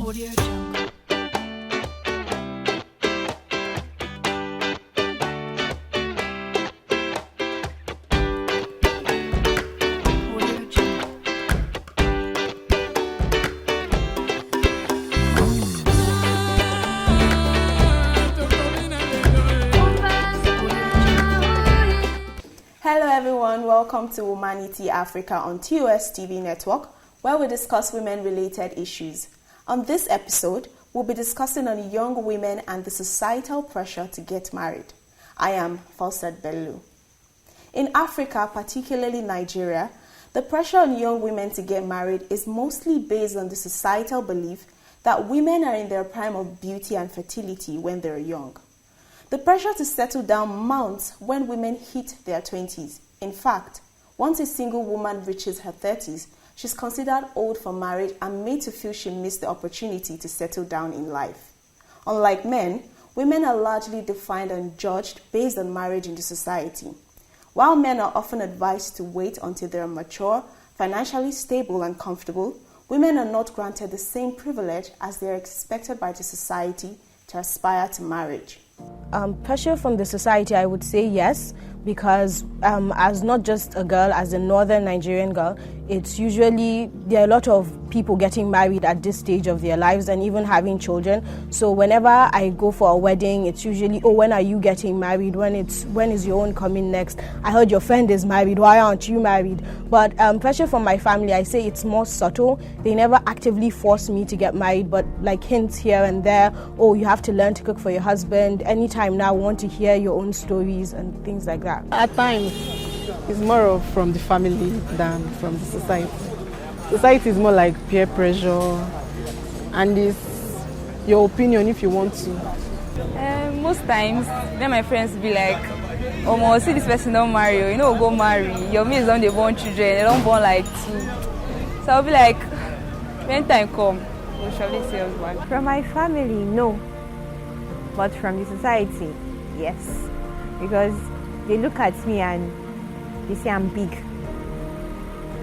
Audio Jungle. Audio Jungle. Hello everyone, welcome to Womanity Africa on TOS TV Network, where we discuss women-related issues. On this episode, we'll be discussing on young women and the societal pressure to get married. I am Falsad Bello. In Africa, particularly Nigeria, the pressure on young women to get married is mostly based on the societal belief that women are in their prime of beauty and fertility when they're young. The pressure to settle down mounts when women hit their 20s. In fact, once a single woman reaches her 30s, she's considered old for marriage and made to feel she missed the opportunity to settle down in life. Unlike men, women are largely defined and judged based on marriage in the society. While men are often advised to wait until they are mature, financially stable and comfortable, women are not granted the same privilege as they are expected by the society to aspire to marriage. Pressure from the society, I would say yes, because as not just a girl, as a northern Nigerian girl, it's usually, there are a lot of people getting married at this stage of their lives and even having children. So whenever I go for a wedding, it's usually, oh, when are you getting married? When is your own coming next? I heard your friend is married, why aren't you married? But pressure from my family, I say it's more subtle. They never actively force me to get married, but like hints here and there, oh, you have to learn to cook for your husband. Anytime now, I want to hear your own stories and things like that. At times, it's more of from the family than from the society. Society is more like peer pressure, and it's your opinion if you want to. Most times, then my friends be like, "Oh, see this person don't marry, you know, go marry. Your mates don't they born children, they don't born like two." So I'll be like, when time come, we'll surely see us back. From my family, no. But from the society, yes. Because they look at me and they say I'm big.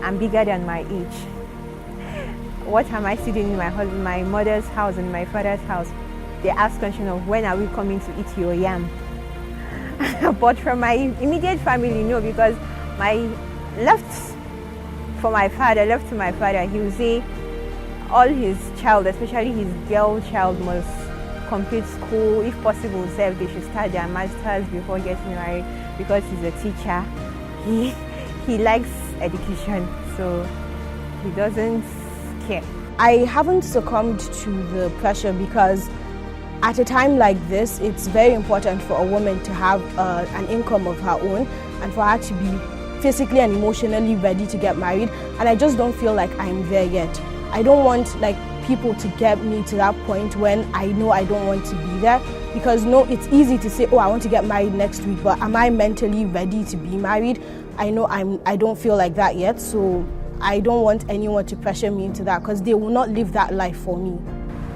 I'm bigger than my age. What am I sitting in my mother's house and my father's house? They ask question of when are we coming to eat your yam? But from my immediate family, no, because left to my father, he will say all his child, especially his girl child, must complete school. If possible, they should start their masters before getting married, because he's a teacher. He likes education, so he doesn't care. I haven't succumbed to the pressure because at a time like this, it's very important for a woman to have an income of her own and for her to be physically and emotionally ready to get married. And I just don't feel like I'm there yet. I don't want people to get me to that point when I know I don't want to be there, because no, it's easy to say, oh, I want to get married next week, but am I mentally ready to be married? I know I don't feel like that yet, so I don't want anyone to pressure me into that, because they will not live that life for me.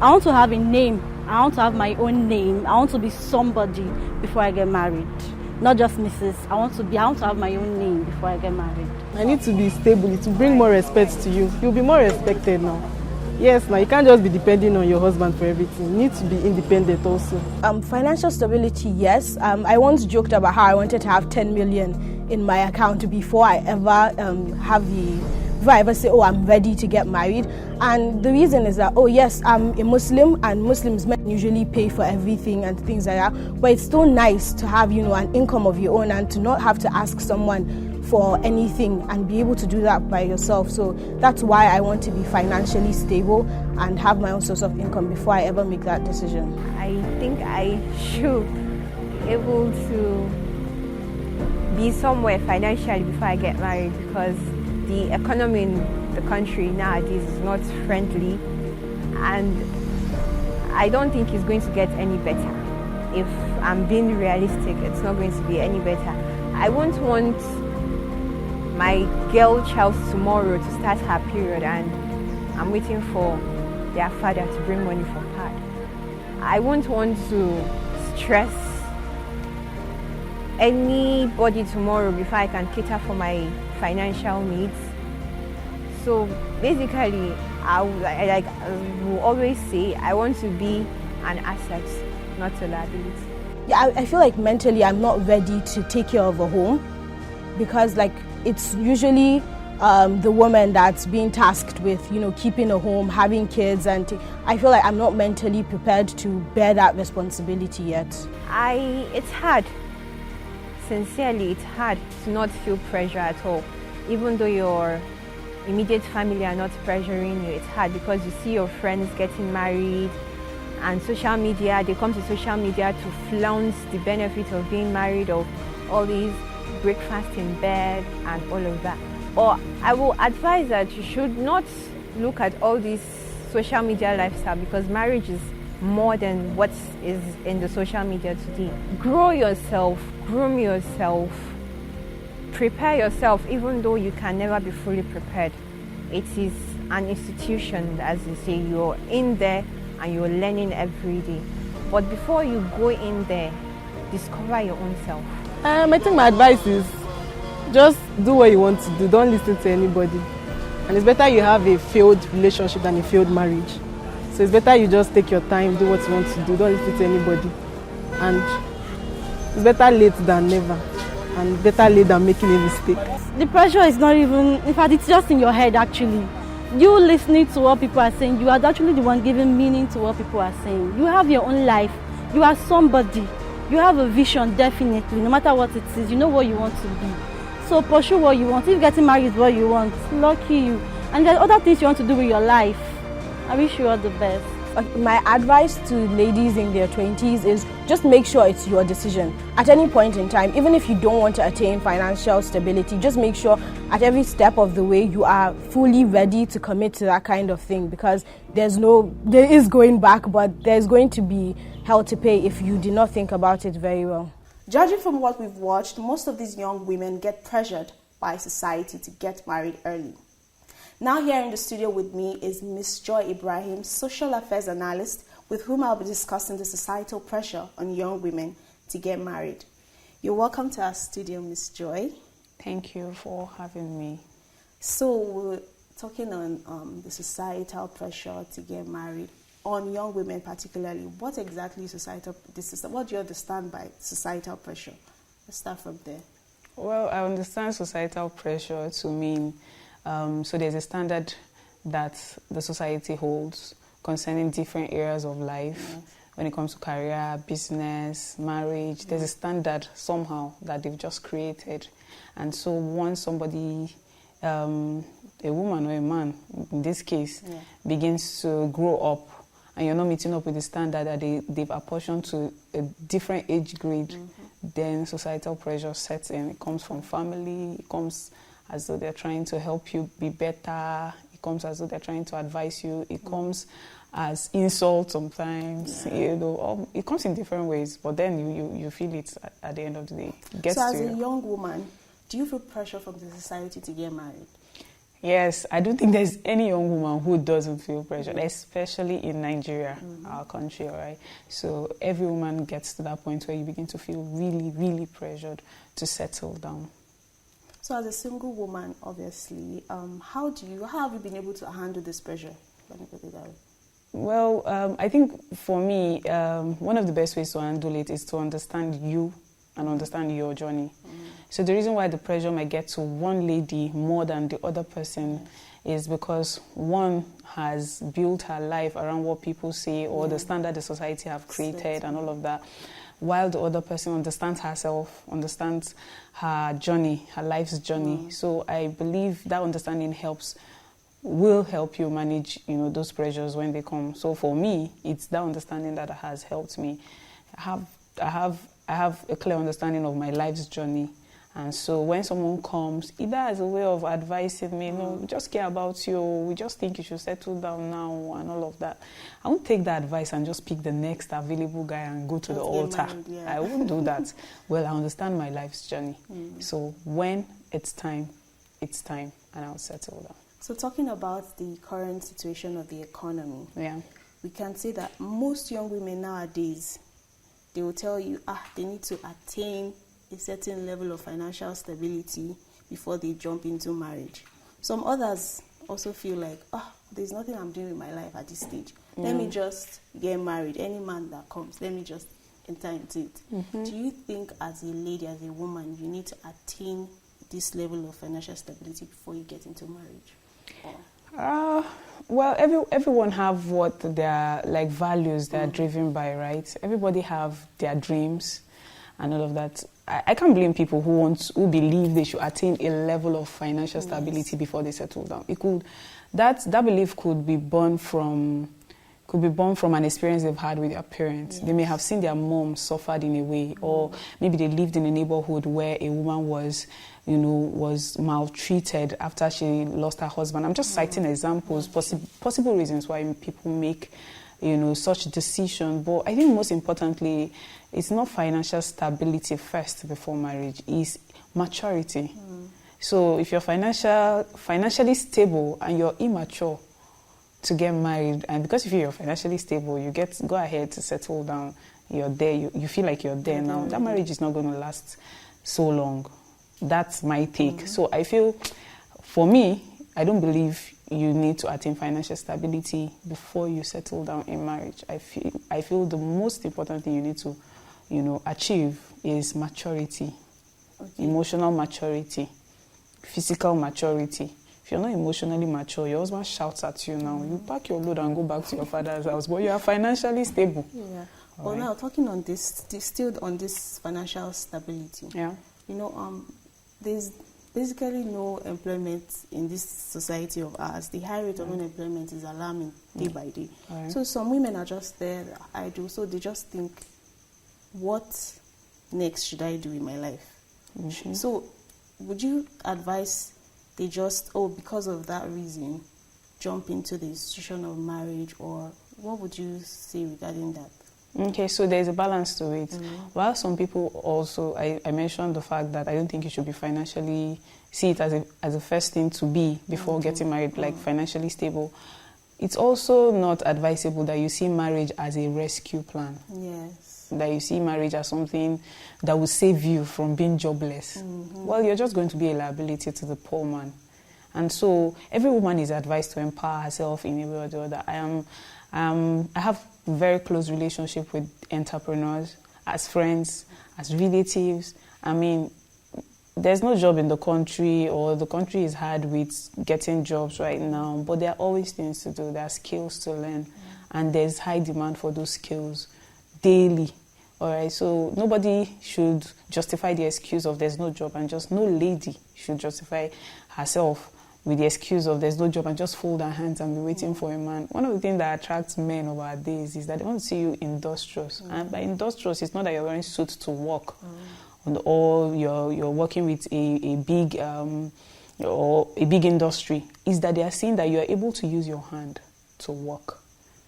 I want to have a name. I want to have my own name. I want to be somebody before I get married. Not just Mrs. I want to have my own name before I get married. I need to be stable. It will bring more respect to you. You'll be more respected now. Yes, now you can't just be depending on your husband for everything. You need to be independent also. Financial stability, yes. I once joked about how I wanted to have 10 million in my account before I ever before I ever say, oh, I'm ready to get married. And the reason is that, oh yes, I'm a Muslim, and Muslims men usually pay for everything and things like that. But it's still nice to have, an income of your own and to not have to ask someone for anything and be able to do that by yourself. So that's why I want to be financially stable and have my own source of income before I ever make that decision. I think I should be able to be somewhere financially before I get married, because the economy in the country nowadays is not friendly, and I don't think it's going to get any better. If I'm being realistic, it's not going to be any better. I won't want my girl child tomorrow to start her period and I'm waiting for their father to bring money for pad. I won't want to stress anybody tomorrow before I can cater for my financial needs. So basically, will always say, I want to be an asset, not a liability. Yeah, I feel like mentally I'm not ready to take care of a home because like it's usually the woman that's being tasked with, keeping a home, having kids, and I feel like I'm not mentally prepared to bear that responsibility yet. It's hard. Sincerely, it's hard to not feel pressure at all. Even though your immediate family are not pressuring you, it's hard because you see your friends getting married and social media, they come to social media to flaunt the benefits of being married, of all these breakfast in bed and all of that. Or I will advise that you should not look at all these social media lifestyle because marriage is more than what is in the social media today. Grow yourself, groom yourself, prepare yourself even though you can never be fully prepared. It is an institution, as you say, you're in there and you're learning every day. But before you go in there, discover your own self. I think my advice is just do what you want to do. Don't listen to anybody. And it's better you have a failed relationship than a failed marriage. So it's better you just take your time, do what you want to do. Don't listen to anybody. And it's better late than never. And better late than making a mistake. The pressure is not even, in fact, it's just in your head actually. You listening to what people are saying, you are actually the one giving meaning to what people are saying. You have your own life. You are somebody. You have a vision, definitely, no matter what it is. You know what you want to be. So pursue what you want. If getting married is what you want, lucky you. And there are other things you want to do with your life. I wish you all the best. My advice to ladies in their 20s is just make sure it's your decision. At any point in time, even if you don't want to attain financial stability, just make sure at every step of the way you are fully ready to commit to that kind of thing because there is going back, but there's going to be hell to pay if you do not think about it very well. Judging from what we've watched, most of these young women get pressured by society to get married early. Now here in the studio with me is Ms. Joy Ibrahim, social affairs analyst, with whom I'll be discussing the societal pressure on young women to get married. You're welcome to our studio, Ms. Joy. Thank you for having me. So we're talking on the societal pressure to get married, on young women particularly. What exactly is what do you understand by societal pressure? Let's start from there. Well, I understand societal pressure to mean so there's a standard that the society holds concerning different areas of life. Yes. When it comes to career, business, marriage, there's a standard somehow that they've just created. And so once somebody, a woman or a man, in this case, begins to grow up and you're not meeting up with the standard that they've apportioned to a different age grade, then societal pressure sets in. It comes from family, it comes as though they're trying to help you be better. It comes as though they're trying to advise you. It comes as insult sometimes. It comes in different ways, but then you feel it at the end of the day. So as a young woman, do you feel pressure from the society to get married? Yes, I don't think there's any young woman who doesn't feel pressure, especially in Nigeria, our country, all right? So every woman gets to that point where you begin to feel really, really pressured to settle down. So as a single woman, obviously, how have you been able to handle this pressure? Let me put it that way. Well, I think for me, one of the best ways to handle it is to understand you and understand your journey. So the reason why the pressure might get to one lady more than the other person is because one has built her life around what people say or the standard the society have created and all of that, while the other person understands herself, understands her journey, her life's journey. So I believe that understanding will help you manage, those pressures when they come. So for me, it's that understanding that has helped me. I have a clear understanding of my life's journey. And so when someone comes, either as a way of advising me, we just care about you, we just think you should settle down now and all of that, I won't take that advice and just pick the next available guy and go to the altar. I won't do that. Well, I understand my life's journey. So when it's time, and I'll settle down. So talking about the current situation of the economy, we can say that most young women nowadays, they will tell you, they need to attain a certain level of financial stability before they jump into marriage. Some others also feel like, there's nothing I'm doing with my life at this stage. Let me just get married. Any man that comes, let me just enter into it. Do you think as a lady, as a woman, you need to attain this level of financial stability before you get into marriage? Well, everyone have what their like values they're driven by, right? Everybody have their dreams and all of that. I can't blame people who believe they should attain a level of financial stability before they settle down. That belief could be born from an experience they've had with their parents. Yes. They may have seen their mom suffered in a way, or maybe they lived in a neighborhood where a woman was maltreated after she lost her husband. I'm just citing examples, possible reasons why people make, such decisions. But I think most importantly, it's not financial stability first before marriage, it's maturity. So if you're financially stable and you're immature to get married, and because if you're financially stable, you go ahead to settle down, you're there, you feel like you're there now, that marriage is not going to last so long. That's my take. So I feel, for me, I don't believe you need to attain financial stability before you settle down in marriage. I feel the most important thing you need to, achieve is maturity, emotional maturity, physical maturity. If you're not emotionally mature, your husband shouts at you now. You pack your load and go back to your father's house, but you are financially stable. Yeah. Well, now talking on this, still on this financial stability. Yeah. There's basically no employment in this society of ours. The high rate of unemployment is alarming day by day. Right. So some women are just there, idle. So they just think, what next should I do in my life? So would you advise they just, because of that reason, jump into the institution of marriage, or what would you say regarding that? Okay, so there's a balance to it. While some people also, I mentioned the fact that I don't think you should be financially, see it as a first thing to be before getting married, like financially stable. It's also not advisable that you see marriage as a rescue plan. Yes. That you see marriage as something that will save you from being jobless. Well, you're just going to be a liability to the poor man. And so every woman is advised to empower herself in a way or the other. I have a very close relationship with entrepreneurs, as friends, as relatives. I mean, there's no job in the country, or the country is hard with getting jobs right now, but there are always things to do. There are skills to learn, and there's high demand for those skills daily. All right, so nobody should justify the excuse of there's no job, and just no lady should justify herself with the excuse of there's no job and just fold her hands and be waiting for a man. One of the things that attracts men of our days is that they want to see you industrious. And by industrious, it's not that you're wearing suits to work, or you're working with a big industry. It's that they are seeing that you're able to use your hand to work.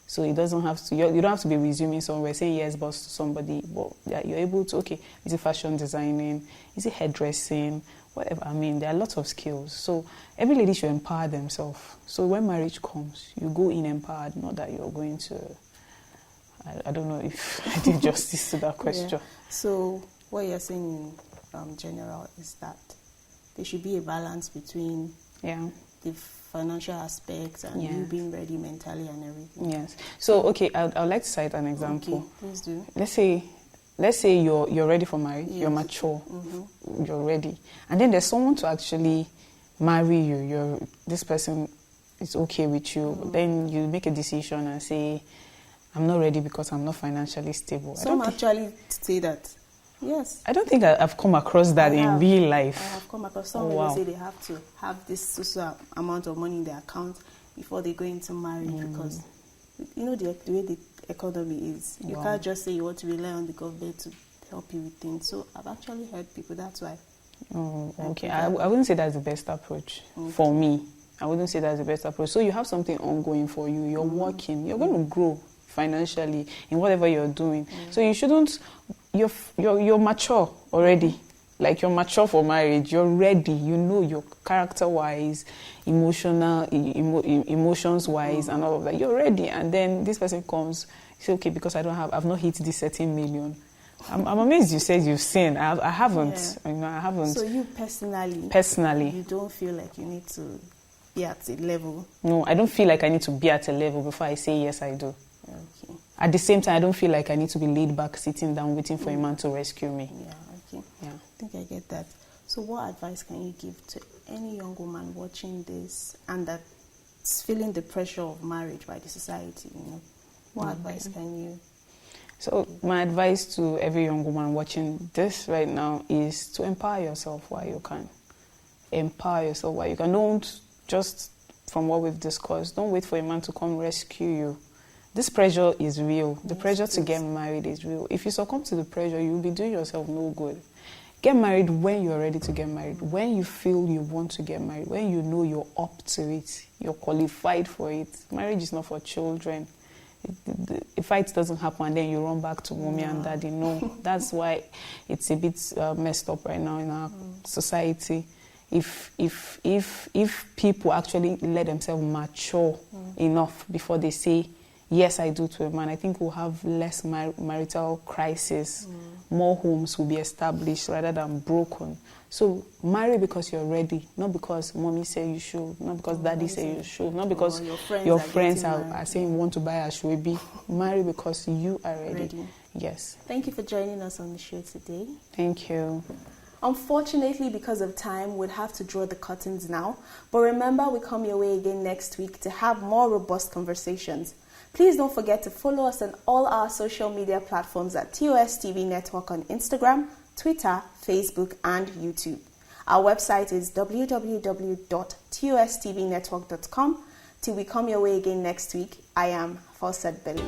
So it doesn't have to, you don't have to be resuming somewhere, saying yes, boss to somebody, but you're able to, is it fashion designing? Is it hairdressing? Whatever. I mean, there are lots of skills. So every lady should empower themselves. So when marriage comes, you go in empowered, not that you're going to, I don't know if I did justice to that question. Yeah. So what you're saying in general is that there should be a balance between the financial aspects and you being ready mentally and everything. Yes. So, I'd like to cite an example. Okay, please do. Let's say you're ready for marriage, you're mature, you're ready. And then there's someone to actually marry you. This person is okay with you. But then you make a decision and say, I'm not ready because I'm not financially stable. Some actually say that. Yes. I don't think I've come across that in real life. I have come across some people say they have to have this social amount of money in their account before they go into marriage because, the way the economy is. You can't just say you want to rely on the government to help you with things. So I've actually heard people, that's why. Oh, okay. I wouldn't say that's the best approach for me. I wouldn't say that's the best approach. So you have something ongoing for you. You're working. You're going to grow financially in whatever you're doing. So you shouldn't. You're mature already. Like you're mature for marriage. You're ready. You know your character-wise, emotions-wise, and all of that. You're ready. And then this person comes. You say, okay, because I've not hit this certain million. I'm amazed you said you've seen. I haven't. Yeah. I haven't. So you personally, you don't feel like you need to be at a level. No, I don't feel like I need to be at a level before I say yes, I do. Okay. At the same time, I don't feel like I need to be laid back, sitting down, waiting for a man to rescue me. Yeah, okay. Yeah. I think I get that. So what advice can you give to any young woman watching this and that's feeling the pressure of marriage by the society, you know? What advice can you... So my advice to every young woman watching this right now is to empower yourself while you can. Empower yourself while you can. Don't just, from what we've discussed, don't wait for a man to come rescue you. This pressure is real. The pressure to get married is real. If you succumb to the pressure, you'll be doing yourself no good. Get married when you're ready to get married, when you feel you want to get married, when you know you're up to it, you're qualified for it. Marriage is not for children. A fight doesn't happen and then you run back to mommy and daddy. No, that's why it's a bit messed up right now in our society. If people actually let themselves mature enough before they say yes, I do to a man, I think we'll have less marital crisis. More homes will be established rather than broken. So marry because you're ready, not because mommy said you should, not because daddy said you should, not because your friends are saying you want to buy a shwebi. Marry because you are ready. Yes. Thank you for joining us on the show today. Thank you. Unfortunately, because of time, we'll have to draw the curtains now. But remember, we come your way again next week to have more robust conversations. Please don't forget to follow us on all our social media platforms at TOS TV Network on Instagram, Twitter, Facebook, and YouTube. Our website is www.tostvnetwork.com. Till we come your way again next week, I am Falsat Bello.